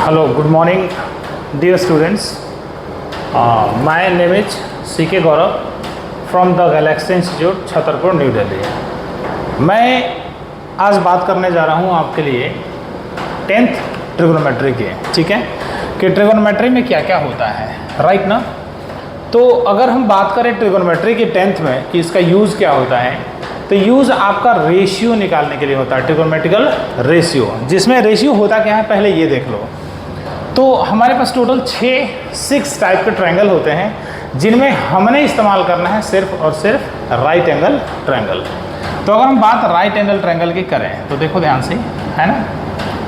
Hello, good morning, dear students. My name is C.K. Gaurav from the Galaxy Institute, Chhatarpur, new Delhi. मैं आज बात करने जा रहा हूँ आपके लिए 10th ट्रिगोनोमेट्री के, ठीक है, कि ट्रिगोनोमेट्री में क्या क्या होता है, राइट ना। तो अगर हम बात करें ट्रिगोनोमेट्री के 10th में कि इसका यूज़ क्या होता है, तो यूज़ आपका रेशियो निकालने के लिए होता है, ट्रिगोनोमेट्रिकल रेशियो। जिसमें रेशियो होता क्या है पहले ये देख लो। तो हमारे पास टोटल 6 टाइप के ट्रायंगल होते हैं जिनमें हमने इस्तेमाल करना है सिर्फ और सिर्फ राइट एंगल ट्रायंगल। तो अगर हम बात राइट एंगल ट्रायंगल की करें तो देखो ध्यान से, है ना।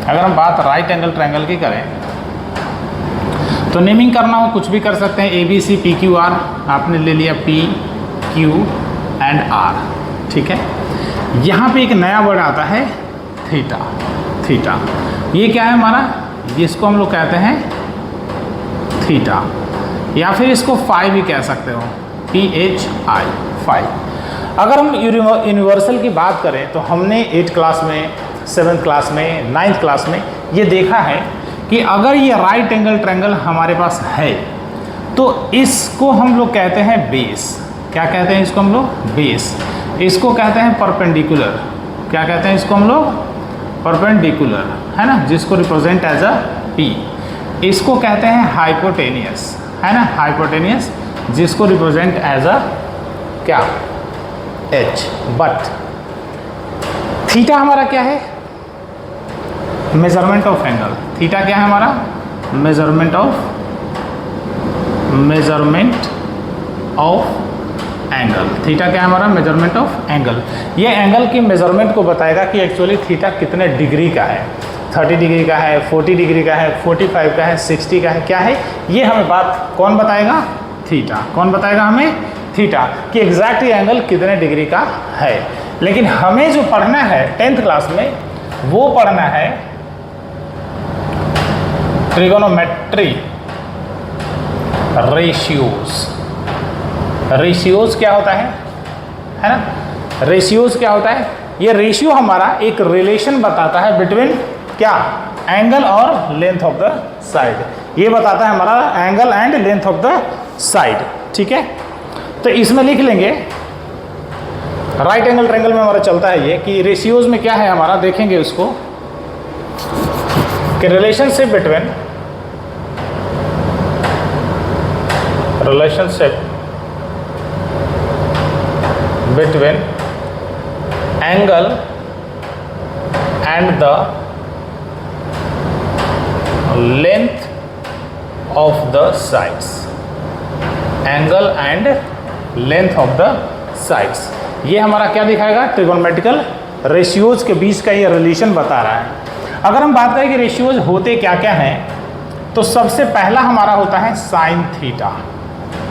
अगर हम बात राइट एंगल ट्रायंगल की करें तो नेमिंग करना हो कुछ भी कर सकते हैं, ABC PQR आपने ले लिया, PQ एंड R, ठीक है। यहाँ पे एक नया वर्ड आता है थीटा। थीटा ये क्या है हमारा, इसको हम लोग कहते हैं थीटा, या फिर इसको फाई भी कह सकते हो, PHI, फाई। अगर हम यूनिवर्सल की बात करें तो हमने 8th क्लास में, 7th क्लास में, 9th क्लास में ये देखा है कि अगर ये राइट एंगल ट्रायंगल हमारे पास है तो इसको हम लोग कहते हैं बेस। क्या कहते हैं इसको हम लोग, बेस। इसको कहते हैं परपेंडिकुलर। क्या कहते हैं इसको हम लोग, परपेंडिकुलर, है ना, जिसको रिप्रेजेंट एज अ P। इसको कहते हैं हाइपोटेनियस, है ना, हाइपोटेनियस, जिसको रिप्रेजेंट एज अ क्या, H। बट थीटा हमारा क्या है, मेजरमेंट ऑफ एंगल। थीटा क्या है हमारा, मेजरमेंट ऑफ एंगल। थीटा क्या है हमारा, मेजरमेंट ऑफ एंगल। ये एंगल की मेजरमेंट को बताएगा कि एक्चुअली थीटा कितने डिग्री का है, 30 डिग्री का है, 40 डिग्री का है, 45 का है, 60 का है, क्या है ये हमें बात कौन बताएगा, थीटा। कौन बताएगा हमें, थीटा, कि एग्जैक्ट ये एंगल कितने डिग्री का है। लेकिन हमें जो पढ़ना है 10th क्लास में वो पढ़ना है ट्रिगोनोमेट्री रेशियोज। रेशियोज क्या होता है ना, रेशियोज क्या होता है, ये रेशियो हमारा एक रिलेशन बताता है बिटवीन क्या, एंगल और लेंथ ऑफ द साइड। ये बताता है हमारा angle and length of the side, ठीक है। तो इसमें लिख लेंगे राइट एंगल ट्रायंगल में हमारा चलता है ये कि रेशियोज में क्या है हमारा, देखेंगे उसको कि relationship between angle and the length of the sides. Angle and length of the sides, ये हमारा क्या दिखाएगा, ट्रिगोनोमेट्रिकल रेशियोज के बीच का ये रिलेशन बता रहा है। अगर हम बात करें कि रेशियोज होते क्या क्या हैं, तो सबसे पहला हमारा होता है साइन थीटा,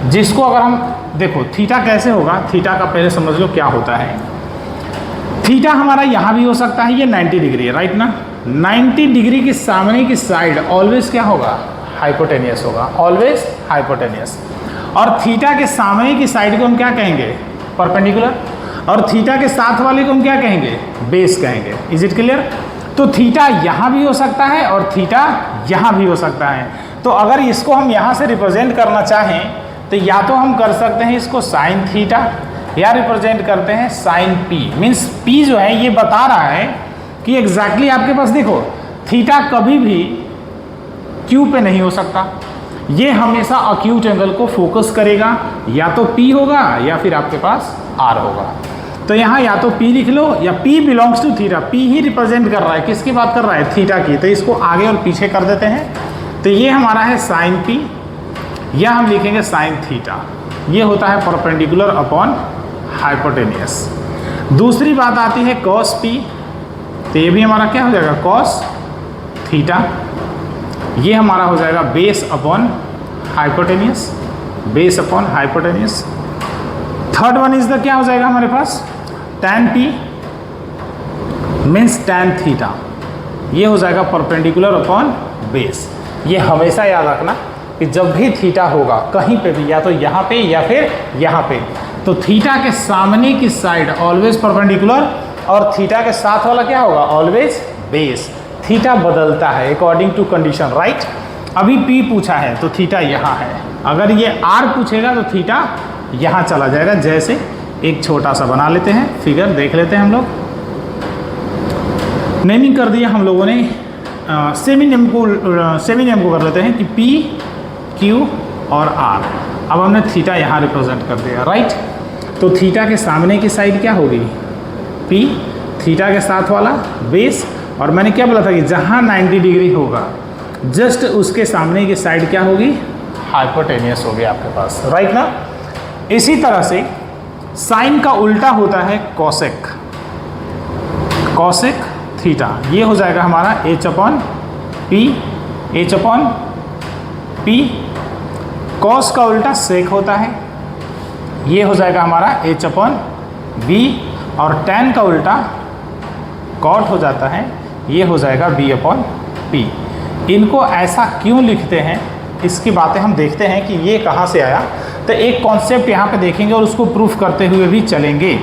जिसको अगर हम देखो थीटा कैसे होगा, थीटा का पहले समझ लो क्या होता है। थीटा हमारा यहाँ भी हो सकता है, ये 90 डिग्री है, राइट ना। 90 डिग्री की सामने की साइड ऑलवेज क्या होगा, हाइपोटेनियस होगा, ऑलवेज हाइपोटेनियस। और थीटा के सामने की साइड को हम क्या कहेंगे, परपेंडिकुलर। और थीटा के साथ वाले को हम क्या कहेंगे, बेस कहेंगे। Is it clear. तो थीटा यहाँ भी हो सकता है और थीटा यहाँ भी हो सकता है। तो अगर इसको हम यहाँ से रिप्रेजेंट करना चाहें तो या तो हम कर सकते हैं इसको साइन थीटा, या रिप्रेजेंट करते हैं साइन P। मीन्स P जो है ये बता रहा है कि एग्जैक्टली आपके पास देखो थीटा कभी भी Q पे नहीं हो सकता, ये हमेशा अक्यूट एंगल को फोकस करेगा, या तो P होगा या फिर आपके पास R होगा। तो यहाँ या तो P लिख लो, या P belongs to theta. P ही रिप्रेजेंट कर रहा है, किसकी बात कर रहा है, थीटा की। तो इसको आगे और पीछे कर देते हैं। तो ये हमारा है साइन P, या हम लिखेंगे साइन थीटा। ये होता है परपेंडिकुलर अपॉन हाइपोटेनियस। दूसरी बात आती है कॉस P, तो ये भी हमारा क्या हो जाएगा, कॉस थीटा। ये हमारा हो जाएगा base upon hypotenuse, base upon hypotenuse. Third one is the क्या हो जाएगा हमारे पास, tan P means tan theta. ये हो जाएगा परपेंडिकुलर अपॉन बेस। ये हमेशा याद रखना कि जब भी थीटा होगा कहीं पे भी, या तो यहाँ पे या फिर यहाँ पे, तो थीटा के सामने की साइड ऑलवेज परपेंडिकुलर और थीटा के साथ वाला क्या होगा, ऑलवेज बेस। थीटा बदलता है अकॉर्डिंग टू कंडीशन, राइट। अभी P पूछा है तो थीटा यहाँ है, अगर ये R पूछेगा तो थीटा यहाँ चला जाएगा। जैसे एक छोटा सा बना लेते हैं फिगर, देख लेते हैं हम लोग। नेमिंग कर दिया हम लोगों ने, सेमी नेम को कर लेते हैं कि P, Q और R। अब हमने थीटा यहाँ रिप्रेजेंट कर दिया, राइट। तो थीटा के सामने की साइड क्या होगी, P, थीटा के साथ वाला बेस, और मैंने क्या बोला था कि जहाँ 90 डिग्री होगा जस्ट उसके सामने की साइड क्या होगी, हाइपोटेनियस होगी आपके पास, राइट ना। इसी तरह से साइन का उल्टा होता है कॉसेक, कॉसेक थीटा, ये हो जाएगा हमारा H/P, H/P। कॉस का उल्टा सेक होता है, ये हो जाएगा हमारा H/B, और टैन का उल्टा कॉट हो जाता है, ये हो जाएगा B/P। इनको ऐसा क्यों लिखते हैं, इसकी बातें हम देखते हैं कि ये कहाँ से आया। तो एक कॉन्सेप्ट यहाँ पे देखेंगे और उसको प्रूफ करते हुए भी चलेंगे।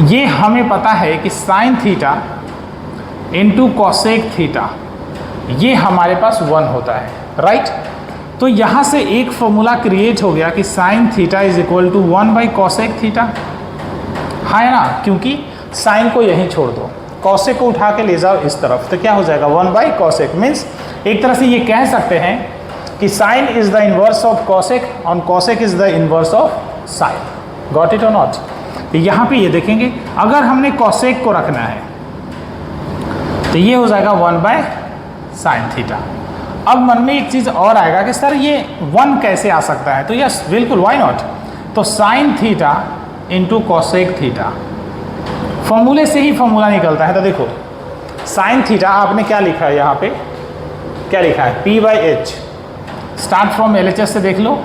ये हमें पता है कि sine theta into cosec theta, ये हमारे पास 1 होता है, राइट। तो यहाँ से एक फॉर्मूला क्रिएट हो गया कि sine theta is equal to one by cosec theta, है ना, क्योंकि साइन को यहीं छोड़ दो, कॉसेक को उठा के ले जाओ इस तरफ, तो क्या हो जाएगा 1/कॉसेक। मीन्स एक तरह से ये कह सकते हैं कि sine is the inverse of cosec और cosec is the inverse of sine. Got it और नॉट। यहाँ पे ये देखेंगे, अगर हमने कॉसेक को रखना है तो ये हो जाएगा 1/साइन थीटा। अब मन में एक चीज़ और आएगा कि सर ये 1 कैसे आ सकता है, तो यस बिल्कुल, वाई नॉट। तो sine theta into cosec theta, फॉर्मूले से ही फॉर्मूला निकलता है। तो देखो साइन थीटा आपने क्या लिखा है, यहाँ पे क्या लिखा है, P/H। स्टार्ट फ्रॉम LHS से देख लो,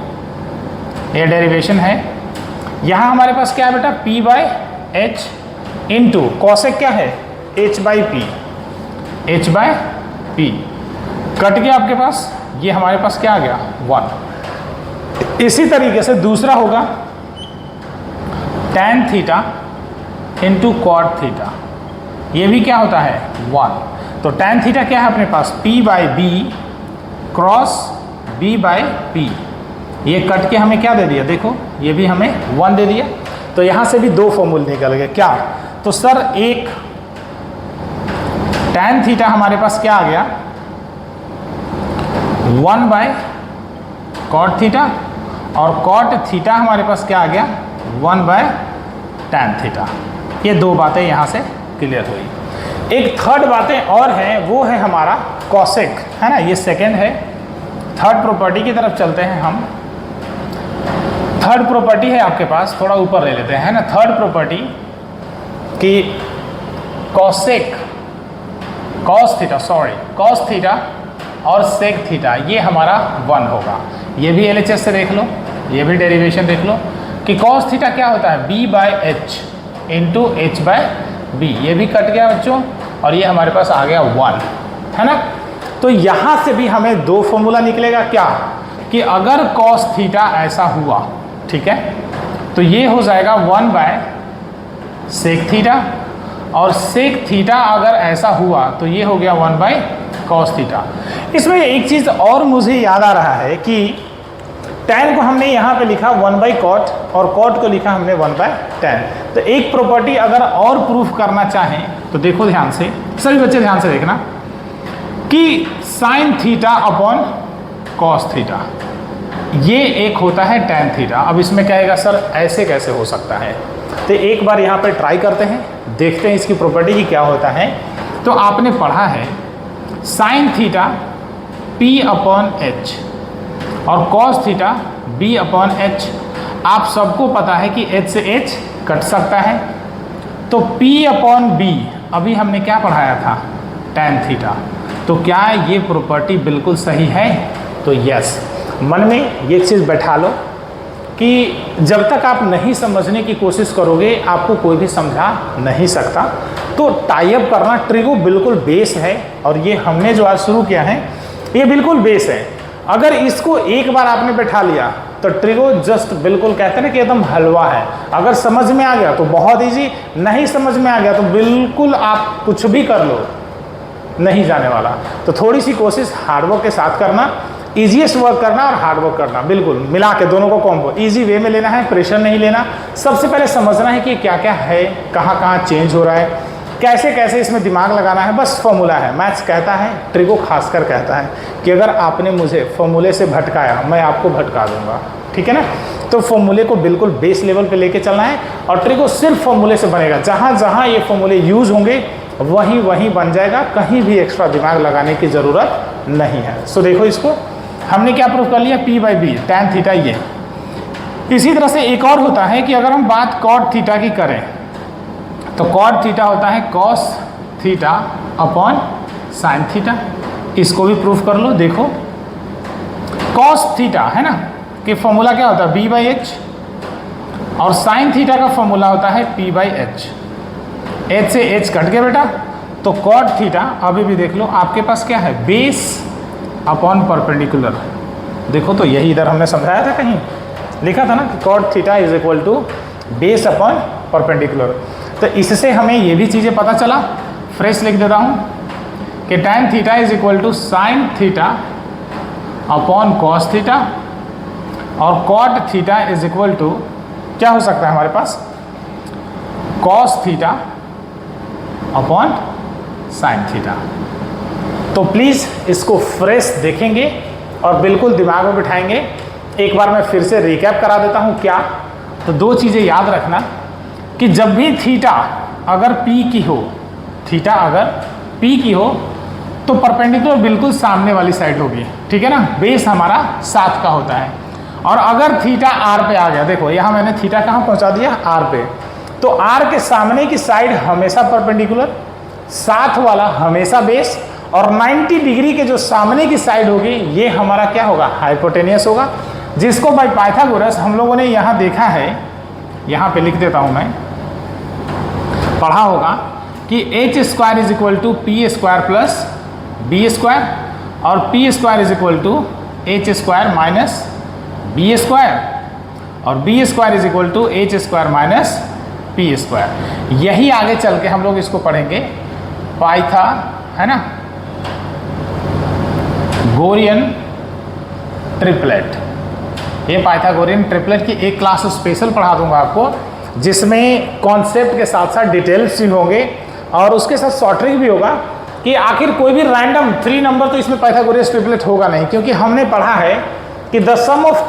ये डेरिवेशन है। यहाँ हमारे पास क्या है बेटा, P/H इंटू कॉसेक क्या है, H/P, H/P कट गया आपके पास, ये हमारे पास क्या आ गया 1। इसी तरीके से दूसरा होगा tan theta into cot theta, ये भी क्या होता है 1। तो tan थीटा क्या है अपने पास, P/B क्रॉस B/P, ये कट के हमें क्या दे दिया, देखो ये भी हमें 1 दे दिया। तो यहाँ से भी 2 फॉर्मूले निकल गए, क्या, तो सर एक tan थीटा हमारे पास क्या आ गया 1/कॉट थीटा, और कॉट थीटा हमारे पास क्या आ गया 1/tan थीटा। ये 2 बातें यहाँ से क्लियर हुई। एक थर्ड बातें और हैं, वो है हमारा कॉसेक, है ना, ये सेकंड है। थर्ड प्रॉपर्टी की तरफ चलते हैं हम। थर्ड प्रॉपर्टी है आपके पास, थोड़ा ऊपर ले लेते हैं, है ना। थर्ड प्रॉपर्टी कि कॉसेक, कॉस थीटा और सेक थीटा, ये हमारा 1 होगा। ये भी LHS से देख लो, ये भी डेरिवेशन देख लो कि कॉस थीटा क्या होता है B/H इंटू H/B, ये भी कट गया बच्चों, और ये हमारे पास आ गया 1, है ना। तो यहाँ से भी हमें 2 फॉर्मूला निकलेगा, क्या, कि अगर कॉस थीटा ऐसा हुआ, ठीक है, तो ये हो जाएगा 1/सेक थीटा, और सेक थीटा अगर ऐसा हुआ तो ये हो गया 1/कॉस थीटा। इसमें एक चीज़ और मुझे याद आ रहा है कि tan को हमने यहाँ पे लिखा 1/कॉट और कॉट को लिखा हमने 1/tan। तो एक प्रॉपर्टी अगर और प्रूफ करना चाहें तो देखो ध्यान से, सभी बच्चे ध्यान से देखना कि sine theta upon cos theta, ये एक होता है tan थीटा। अब इसमें कहेगा सर ऐसे कैसे हो सकता है, तो एक बार यहाँ पे ट्राई करते हैं, देखते हैं इसकी प्रॉपर्टी की क्या होता है। तो आपने पढ़ा है साइन थीटा P/H और कॉस थीटा B/H। आप सबको पता है कि H से H कट सकता है, तो P/B अभी हमने क्या पढ़ाया था, tan थीटा। तो क्या ये प्रॉपर्टी बिल्कुल सही है, तो यस। मन में ये चीज़ बैठा लो कि जब तक आप नहीं समझने की कोशिश करोगे आपको कोई भी समझा नहीं सकता। तो टाई अप करना ट्रिगो बिल्कुल बेस है, और ये हमने जो आज शुरू किया है ये बिल्कुल बेस है। अगर इसको एक बार आपने बैठा लिया तो ट्रिगो जस्ट बिल्कुल कहते हैं ना कि एकदम हलवा है। अगर समझ में आ गया तो बहुत ईजी, नहीं समझ में आ गया तो बिल्कुल आप कुछ भी कर लो, नहीं जाने वाला। तो थोड़ी सी कोशिश हार्डवर्क के साथ करना, ईजीएस्ट वर्क करना और हार्डवर्क करना, बिल्कुल मिला के दोनों को कॉम्बो ईजी वे में लेना है, प्रेशर नहीं लेना। सबसे पहले समझना है कि क्या क्या है, कहाँ कहाँ चेंज हो रहा है, कैसे कैसे इसमें दिमाग लगाना है। बस फॉर्मूला है, मैथ्स कहता है, ट्रिगो खासकर कहता है कि अगर आपने मुझे फॉर्मूले से भटकाया मैं आपको भटका दूंगा, ठीक है ना। तो फॉर्मूले को बिल्कुल बेस लेवल पे लेके चलना है और ट्रिगो सिर्फ फॉर्मूले से बनेगा। जहाँ जहाँ ये फॉर्मूले यूज़ होंगे वहीं वहीं बन जाएगा, कहीं भी एक्स्ट्रा दिमाग लगाने की ज़रूरत नहीं है। सो देखो इसको हमने क्या प्रूव कर लिया, P by B tan theta ये। इसी तरह से एक और होता है कि अगर हम बात cot थीटा की करें तो cot थीटा होता है cos theta upon sin theta. इसको भी प्रूफ कर लो। देखो cos थीटा है ना कि फॉर्मूला क्या होता है b बाई एच, और sin थीटा का फॉर्मूला होता है p बाई एच। h से h कट गया बेटा, तो cot थीटा अभी भी देख लो आपके पास क्या है, बेस अपॉन परपेंडिकुलर। देखो तो यही इधर हमने समझाया था, कहीं लिखा था ना कि cot theta is equal to base upon perpendicular. तो इससे हमें ये भी चीज़ें पता चला, फ्रेश लिख देता हूँ कि tan theta is equal to sine theta upon cos theta, और cot theta is equal to क्या हो सकता है हमारे पास, cos theta upon sine theta. तो प्लीज़ इसको फ्रेश देखेंगे और बिल्कुल दिमाग में बिठाएंगे। एक बार मैं फिर से रिकैप करा देता हूँ क्या। तो दो चीज़ें याद रखना कि जब भी थीटा अगर P की हो, थीटा अगर P की हो तो परपेंडिकुलर बिल्कुल सामने वाली साइड होगी, ठीक है ना। बेस हमारा 7 का होता है। और अगर थीटा R पे आ गया, देखो यहाँ मैंने थीटा कहाँ पहुँचा दिया, R पे, तो R के सामने की साइड हमेशा परपेंडिकुलर, 7 वाला हमेशा बेस, और 90 डिग्री के जो सामने की साइड होगी ये हमारा क्या होगा, हाइपोटेनियस होगा, जिसको बाय पाइथागोरस हम लोगों ने यहाँ देखा है। यहाँ पे लिख देता हूँ मैं, पढ़ा होगा कि h square is equal to P square plus B square, और P square is equal to H square minus B square, और B square is equal to H square minus P square. यही आगे चल के हम लोग इसको पढ़ेंगे पाइथा, है ना, गोरियन ट्रिपलेट। ये पाइथागोरियन ट्रिपलेट की एक क्लास स्पेशल पढ़ा दूंगा आपको, जिसमें कॉन्सेप्ट के साथ साथ डिटेल्स भी होंगे और उसके साथ शॉर्ट ट्रिक भी होगा कि आखिर कोई भी रैंडम 3 नंबर तो इसमें पाइथागोरियन ट्रिपलेट होगा नहीं, क्योंकि हमने पढ़ा है कि the sum of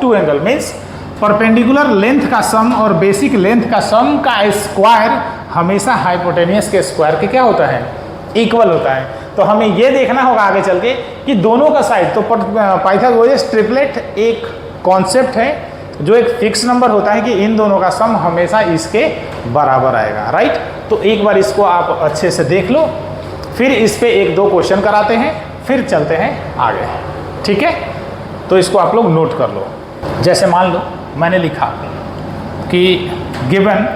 two angle means perpendicular length का सम और बेसिक लेंथ का सम का स्क्वायर हमेशा हाइपोटेनियस के स्क्वायर के क्या होता है, इक्वल होता है। तो हमें ये देखना होगा आगे चल के कि दोनों का साइड, तो पाइथागोरस ट्रिपलेट एक कॉन्सेप्ट है जो एक फिक्स नंबर होता है कि इन दोनों का सम हमेशा इसके बराबर आएगा, राइट। तो एक बार इसको आप अच्छे से देख लो, फिर इस पे 1-2 क्वेश्चन कराते हैं, फिर चलते हैं आगे, ठीक है। तो इसको आप लोग नोट कर लो। जैसे मान लो मैंने लिखा कि गिवन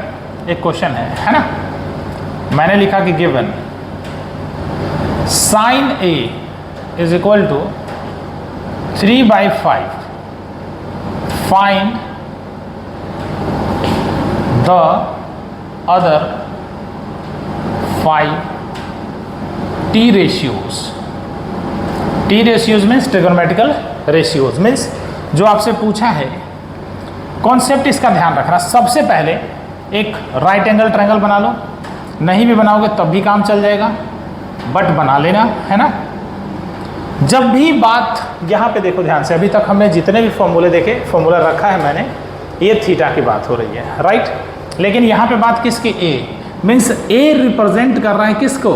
एक क्वेश्चन है ना, मैंने लिखा कि given sine A is equal to 3/5, find the other 5 T ratios. T ratios means trigonometrical ratios, means जो आपसे पूछा है कॉन्सेप्ट इसका ध्यान रखना। सबसे पहले एक राइट एंगल ट्रायंगल बना लो, नहीं भी बनाओगे तब भी काम चल जाएगा, बट बना लेना, है ना। जब भी बात यहाँ पे देखो ध्यान से, अभी तक हमने जितने भी फॉर्मूले देखे, फॉर्मूला रखा है मैंने, ये थीटा की बात हो रही है, राइट। लेकिन यहाँ पे बात किसकी, ए, मीन्स ए रिप्रेजेंट कर रहा है किसको,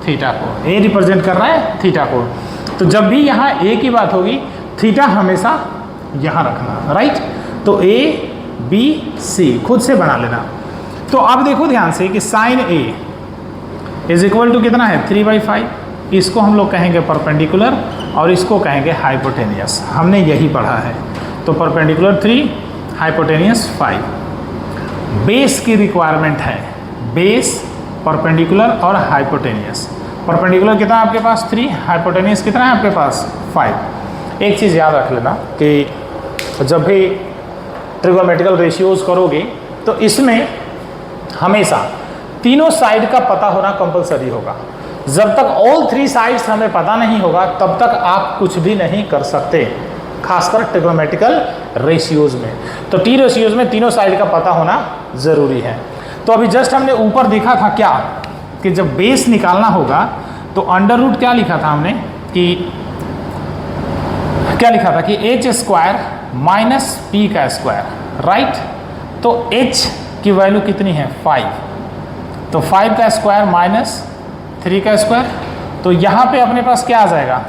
थीटा को। ए रिप्रेजेंट कर रहा है थीटा को। तो जब भी यहाँ ए की बात होगी थीटा हमेशा यहाँ रखना, राइट। तो ए बी सी खुद से बना लेना। तो अब देखो ध्यान से कि sine A is equal to कितना है, 3/5। इसको हम लोग कहेंगे परपेंडिकुलर और इसको कहेंगे हाइपोटेनियस, हमने यही पढ़ा है। तो परपेंडिकुलर 3, हाइपोटेनियस 5। बेस की रिक्वायरमेंट है, बेस, परपेंडिकुलर और हाइपोटेनियस। परपेंडिकुलर कितना है आपके पास, 3, हाइपोटेनियस कितना है आपके पास, 5। एक चीज़ याद रख लेना कि जब भी ट्रिगोनोमेट्रिकल रेशियोज करोगे तो इसमें हमेशा तीनों साइड का पता होना कंपलसरी होगा। जब तक ऑल थ्री साइड्स हमें पता नहीं होगा तब तक आप कुछ भी नहीं कर सकते, खासकर ट्रिग्नोमेट्रिकल रेशियोज में। तो टी रेशियोज में तीनों साइड का पता होना ज़रूरी है। तो अभी जस्ट हमने ऊपर देखा था क्या, कि जब बेस निकालना होगा तो अंडर रूट क्या लिखा था हमने, कि क्या लिखा था कि एच स्क्वायर माइनस पी का स्क्वायर, राइट। तो h की वैल्यू कितनी है 5, तो 5 का स्क्वायर माइनस 3 का स्क्वायर, तो यहाँ पे अपने पास क्या आ जाएगा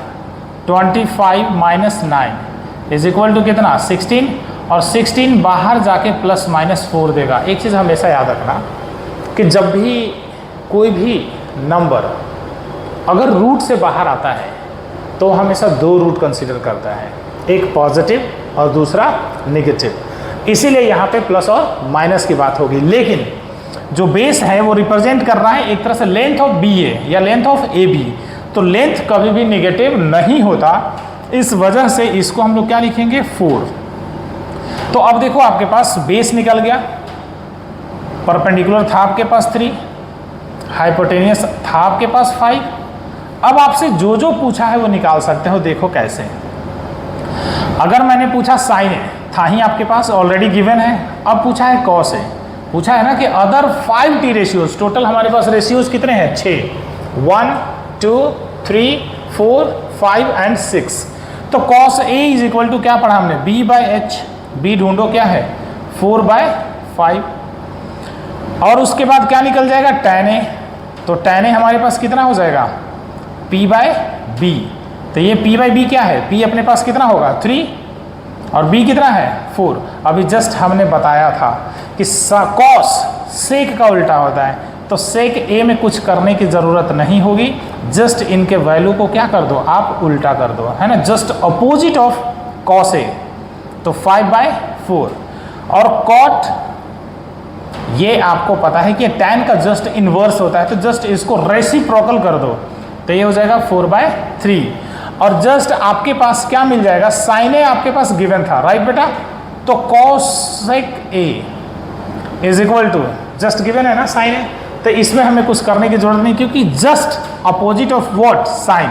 25 माइनस 9 इज इक्वल टू कितना 16, और 16 बाहर जाके प्लस माइनस 4 देगा। एक चीज़ हमेशा याद रखना कि जब भी कोई भी नंबर अगर रूट से बाहर आता है तो हमेशा दो रूट कंसीडर करता है, एक पॉजिटिव और दूसरा नेगेटिव। इसीलिए यहाँ पे प्लस और माइनस की बात होगी। लेकिन जो बेस है वो रिप्रेजेंट कर रहा है एक तरह से लेंथ ऑफ बी ए या लेंथ ऑफ ए बी, तो लेंथ कभी भी नेगेटिव नहीं होता, इस वजह से इसको हम लोग क्या लिखेंगे 4। तो अब देखो आपके पास बेस निकल गया, परपेंडिकुलर था आपके पास 3, हाइपोटेनियस था आपके पास 5। अब आपसे जो जो पूछा है वो निकाल सकते हो। देखो कैसे, अगर मैंने पूछा साइन ए था ही आपके पास ऑलरेडी गिवन है, अब पूछा है कॉस ए, पूछा है ना कि अदर 5 टी रेशियोज, टोटल हमारे पास रेशियोज कितने हैं 6, 1 2 3 4 5 एंड 6। तो cos A is equal to क्या पढ़ा हमने b बाई एच, b ढूंढो क्या है 4/5, और उसके बाद क्या निकल जाएगा tan ए, तो tan ए हमारे पास कितना हो जाएगा p बाय बी। तो ये p बाई बी क्या है, p अपने पास कितना होगा 3 और b कितना है 4। अभी जस्ट हमने बताया था कि कॉस सेक का उल्टा होता है, तो सेक ए में कुछ करने की ज़रूरत नहीं होगी, जस्ट इनके वैल्यू को क्या कर दो आप उल्टा कर दो, है ना, just opposite of cos A, तो 5/4। और कॉट ये आपको पता है कि tan का जस्ट इनवर्स होता है, तो जस्ट इसको रेसिप्रोकल कर दो, तो ये हो जाएगा 4/3। और जस्ट आपके पास क्या मिल जाएगा, साइन ए आपके पास गिवन था, राइट बेटा, तो cosec A is equal to just given है ना साइन ए, तो इसमें हमें कुछ करने की जरूरत नहीं, क्योंकि just opposite of what sine,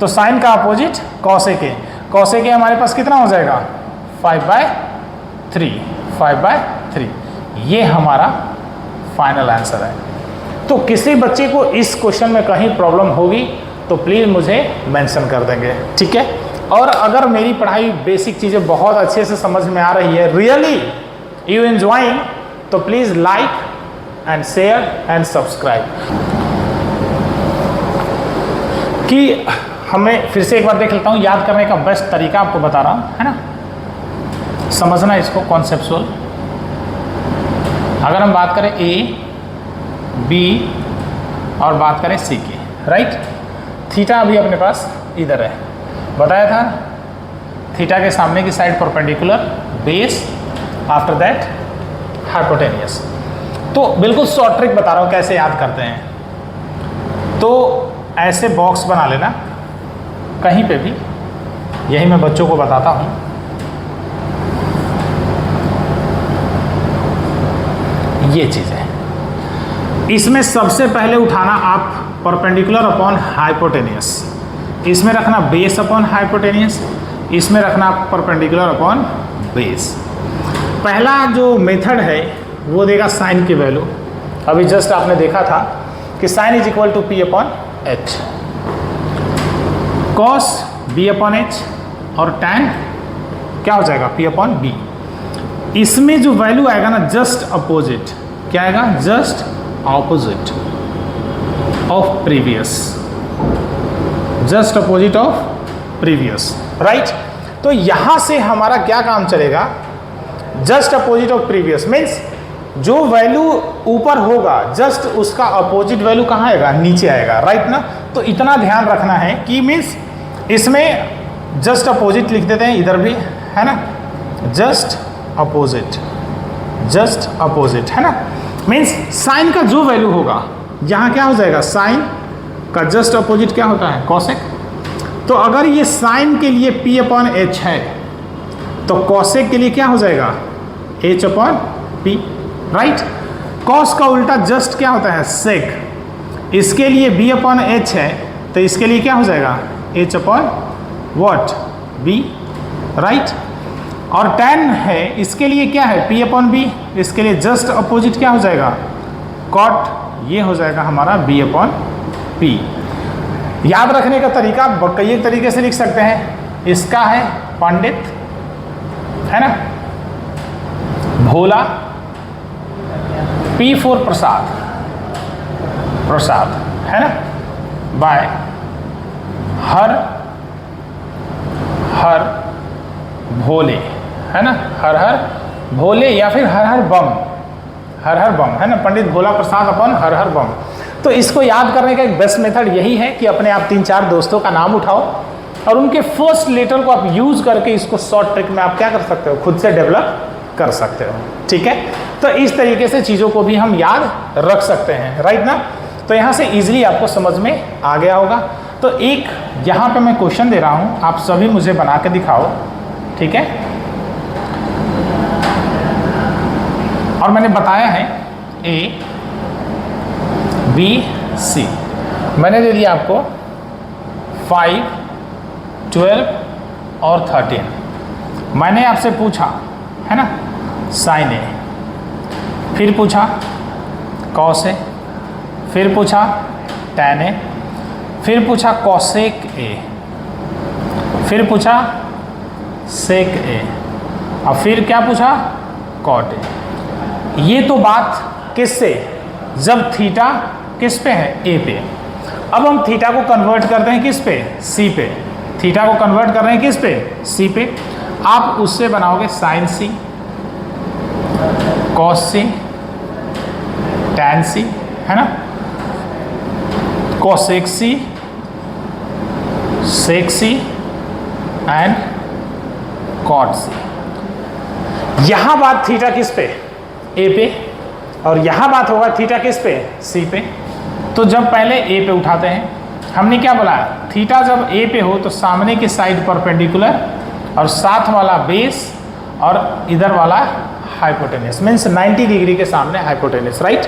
तो साइन का opposite cosec A, cosec A हमारे पास कितना हो जाएगा 5/3, 5/3। ये हमारा फाइनल आंसर है। तो किसी बच्चे को इस क्वेश्चन में कहीं प्रॉब्लम होगी तो प्लीज़ मुझे मेंशन कर देंगे, ठीक है। और अगर मेरी पढ़ाई बेसिक चीज़ें बहुत अच्छे से समझ में आ रही है, रियली यू एंजॉइंग, तो please like and share and subscribe. कि हमें फिर से एक बार देख लेता हूँ, याद करने का बेस्ट तरीका आपको बता रहा हूँ, है ना, समझना इसको कॉन्सेप्चुअल। अगर हम बात करें ए बी और बात करें सी की, राइट, थीटा अभी अपने पास इधर है, बताया था थीटा के सामने की side perpendicular, base, after that hypotenuse. तो बिल्कुल शॉर्ट ट्रिक बता रहा हूँ कैसे याद करते हैं। तो ऐसे बॉक्स बना लेना कहीं पे भी, यही मैं बच्चों को बताता हूँ। ये चीज़ है, इसमें सबसे पहले उठाना आप परपेंडिकुलर अपॉन हाइपोटेनियस, इसमें रखना बेस अपॉन हाइपोटेनियस, इसमें रखना परपेंडिकुलर अपॉन बेस। पहला जो मेथड है वो देगा साइन की वैल्यू। अभी जस्ट आपने देखा था कि sine is equal to P upon H, cos B upon H, और टैन क्या हो जाएगा पी अपॉन बी। इसमें जो वैल्यू आएगा ना जस्ट अपोजिट, क्या आएगा just opposite of previous, just opposite of previous, right. तो यहां से हमारा क्या काम चलेगा, just opposite of previous means जो वैल्यू ऊपर होगा जस्ट उसका अपोजिट वैल्यू कहाँ आएगा, नीचे आएगा, राइट ना। तो इतना ध्यान रखना है कि मीन्स इसमें जस्ट अपोजिट लिख देते हैं, इधर भी है ना, जस्ट अपोजिट, जस्ट अपोजिट, है ना। मीन्स साइन का जो वैल्यू होगा यहाँ क्या हो जाएगा, साइन का जस्ट अपोजिट क्या होता है कॉसेक। तो अगर ये साइन के लिए P अपॉन एच है तो कॉसेक के लिए क्या हो जाएगा H upon P, right. Cos का उल्टा जस्ट क्या होता है सेक, इसके लिए b अपॉन h है, तो इसके लिए क्या हो जाएगा, h upon what, b, right. और tan है, इसके लिए क्या है, p अपॉन b, इसके लिए जस्ट अपोजिट क्या हो जाएगा, cot, ये हो जाएगा हमारा b अपॉन p। याद रखने का तरीका कई तरीके से लिख सकते हैं। इसका है पंडित, है ना, भोला, P फॉर प्रसाद, प्रसाद, है ना, बाय हर हर भोले, है ना, हर हर भोले, या फिर हर हर बम, हर हर बम, है ना, पंडित भोला प्रसाद अपन हर हर बम। तो इसको याद करने का एक बेस्ट मेथड यही है कि अपने आप 3-4 दोस्तों का नाम उठाओ और उनके फर्स्ट लेटर को आप यूज करके इसको शॉर्ट ट्रिक में आप क्या कर सकते हो, खुद से डेवलप कर सकते हो, ठीक है। तो इस तरीके से चीज़ों को भी हम याद रख सकते हैं, राइट ना। तो यहाँ से इजीली आपको समझ में आ गया होगा। तो एक यहाँ पे मैं क्वेश्चन दे रहा हूँ, आप सभी मुझे बना के दिखाओ, ठीक है। और मैंने बताया है A B C, मैंने दे दिया आपको 5, 12 और 13। मैंने आपसे पूछा, है ना, साइन ए, फिर पूछा कॉस ए, फिर पूछा टैन ए, फिर पूछा कॉसेक ए, फिर पूछा सेक ए, और फिर क्या पूछा, कॉट ए। ये तो बात किससे, जब थीटा किस पे है, ए पे। अब हम थीटा को कन्वर्ट करते हैं किस पे, सी पे। थीटा को कन्वर्ट कर रहे हैं किस पे, सी पे। आप उससे बनाओगे sine C, cos C, tan C, है ना, cosec C, sec C and cot C. यहां बात थीटा किस पे, ए पे, और यहां बात होगा थीटा किस पे, सी पे। तो जब पहले ए पे उठाते हैं, हमने क्या बोला, थीटा जब ए पे हो तो सामने की साइड परपेंडिकुलर और साथ वाला बेस और इधर वाला हाइपोटेनियस, मीन्स 90 डिग्री के सामने hypotenuse, right.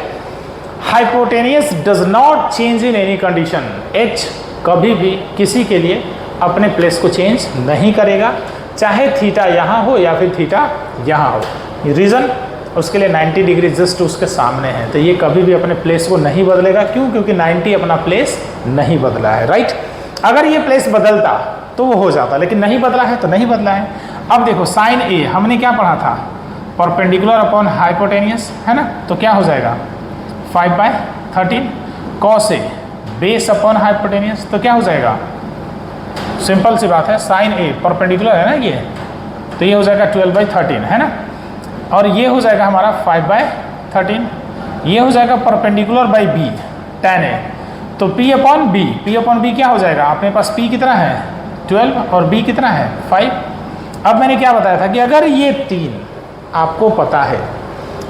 Hypotenuse does not change in any condition. H कभी भी किसी के लिए अपने प्लेस को चेंज नहीं करेगा, चाहे थीटा यहाँ हो या फिर थीटा यहाँ हो। रीज़न, उसके लिए 90 डिग्री जस्ट उसके सामने है, तो ये कभी भी अपने प्लेस को नहीं बदलेगा। क्यों, क्योंकि 90 अपना प्लेस नहीं बदला है, राइट। अगर ये प्लेस बदलता तो वो हो जाता, लेकिन नहीं बदला है तो नहीं बदला है। अब देखो साइन ए हमने क्या पढ़ा था, परपेंडिकुलर अपॉन हाइपोटेनियस, है ना, तो क्या हो जाएगा 5/13। Cos A base upon hypotenuse, तो क्या हो जाएगा, सिंपल सी बात है, साइन ए परपेंडिकुलर है ना ये, तो ये हो जाएगा 12/13, है ना। और ये हो जाएगा हमारा 5/13, ये हो जाएगा perpendicular by B, tan A, तो P upon B, P upon B क्या हो जाएगा, अपने पास P कितना है 12 और B कितना है 5। अब मैंने क्या बताया था कि अगर ये 3 आपको पता है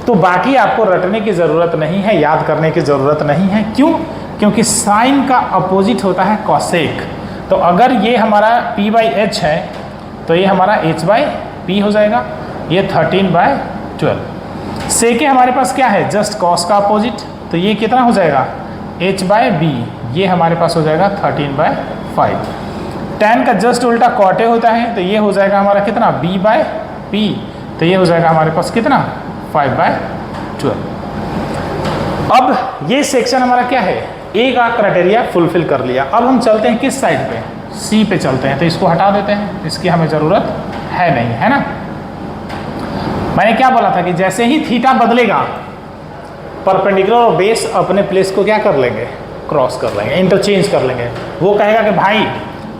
तो बाकी आपको रटने की ज़रूरत नहीं है, याद करने की ज़रूरत नहीं है। क्यों, क्योंकि साइन का अपोजिट होता है कॉसेक। तो अगर ये हमारा P/H है तो ये हमारा H/P हो जाएगा, ये 13/12। सेके हमारे पास क्या है, जस्ट कॉस का अपोजिट, तो ये कितना हो जाएगा H/B, ये हमारे पास हो जाएगा 13/5। tan का जस्ट उल्टा कॉटे होता है, तो ये हो जाएगा हमारा कितना B/P, तो ये हो जाएगा हमारे पास कितना 5/12। अब ये सेक्शन हमारा क्या है, ए का क्राइटेरिया फुलफिल कर लिया। अब हम चलते हैं किस साइड पे, सी पे चलते हैं, तो इसको हटा देते हैं, इसकी हमें ज़रूरत है नहीं, है ना। मैंने क्या बोला था कि जैसे ही थीटा बदलेगा परपेंडिकुलर और बेस अपने प्लेस को क्या कर लेंगे, क्रॉस कर लेंगे, इंटरचेंज कर लेंगे। वो कहेगा कि भाई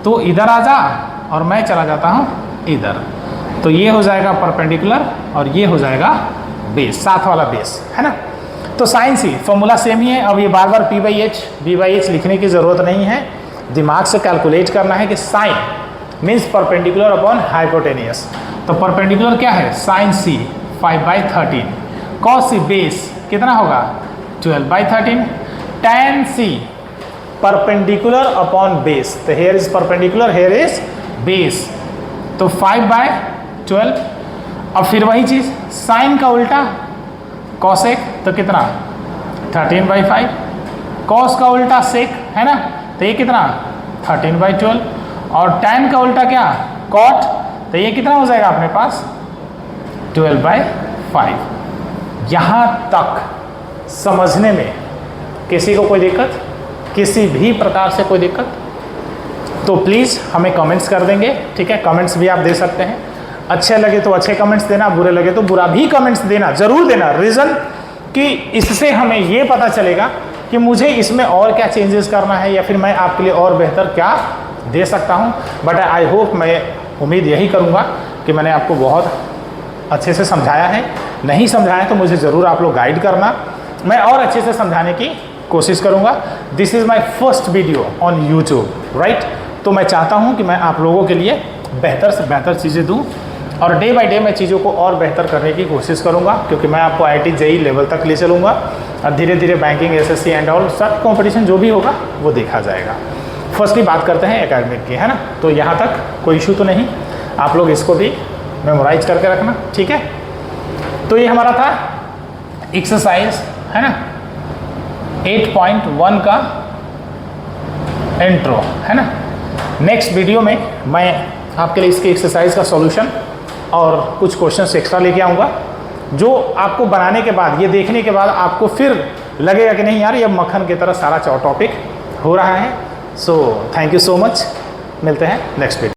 तू इधर आ जा और मैं चला जाता हूँ इधर, तो ये हो जाएगा परपेंडिकुलर और ये हो जाएगा बेस, साथ वाला बेस, है ना। तो साइन सी फॉर्मूला सेम ही है। अब ये बार बार P/H B/H लिखने की ज़रूरत नहीं है, दिमाग से कैलकुलेट करना है कि sine means perpendicular upon hypotenuse. तो परपेंडिकुलर क्या है, sine C 5/13, cos C base कितना होगा 12/13, tan C perpendicular upon base, तो here is perpendicular, here is base, तो 5/12। अब फिर वही चीज़ साइन का उल्टा कॉसेक, तो कितना 13/5, कॉस का उल्टा सेक है ना, तो ये कितना 13/12 और tan का उल्टा क्या कॉट, तो ये कितना हो जाएगा अपने पास 12/5। यहाँ तक समझने में किसी को कोई दिक्कत, किसी भी प्रकार से कोई दिक्कत, तो प्लीज़ हमें कमेंट्स कर देंगे, ठीक है। कमेंट्स भी आप दे सकते हैं, अच्छे लगे तो अच्छे कमेंट्स देना, बुरे लगे तो बुरा भी कमेंट्स देना, ज़रूर देना। रीज़न कि इससे हमें ये पता चलेगा कि मुझे इसमें और क्या चेंजेस करना है या फिर मैं आपके लिए और बेहतर क्या दे सकता हूँ। बट आई होप, मैं उम्मीद यही करूँगा कि मैंने आपको बहुत अच्छे से समझाया है। नहीं समझाया तो मुझे ज़रूर आप लोग गाइड करना, मैं और अच्छे से समझाने की कोशिश करूँगा। This is my first video on YouTube, right. तो मैं चाहता हूँ कि मैं आप लोगों के लिए बेहतर से बेहतर चीज़ें दूँ और डे बाय डे मैं चीज़ों को और बेहतर करने की कोशिश करूँगा, क्योंकि मैं आपको IIT JEE लेवल तक ले चलूँगा और धीरे धीरे बैंकिंग SSC एंड ऑल सब कंपटीशन जो भी होगा वो देखा जाएगा। फर्स्टली बात करते हैं एकेडमिक की, है ना। तो यहाँ तक कोई इशू तो नहीं, आप लोग इसको भी मेमोराइज करके रखना, ठीक है। तो ये हमारा था एक्सरसाइज, है ना, 8.1 का इंट्रो, है ना। नेक्स्ट वीडियो में मैं आपके लिए इसके एक्सरसाइज का सॉल्यूशन और कुछ क्वेश्चंस एक्स्ट्रा लेके आऊँगा, जो आपको बनाने के बाद, ये देखने के बाद आपको फिर लगेगा कि नहीं यार ये मक्खन की तरह सारा टॉपिक हो रहा है। So thank you so much, मिलते हैं नेक्स्ट वीडियो।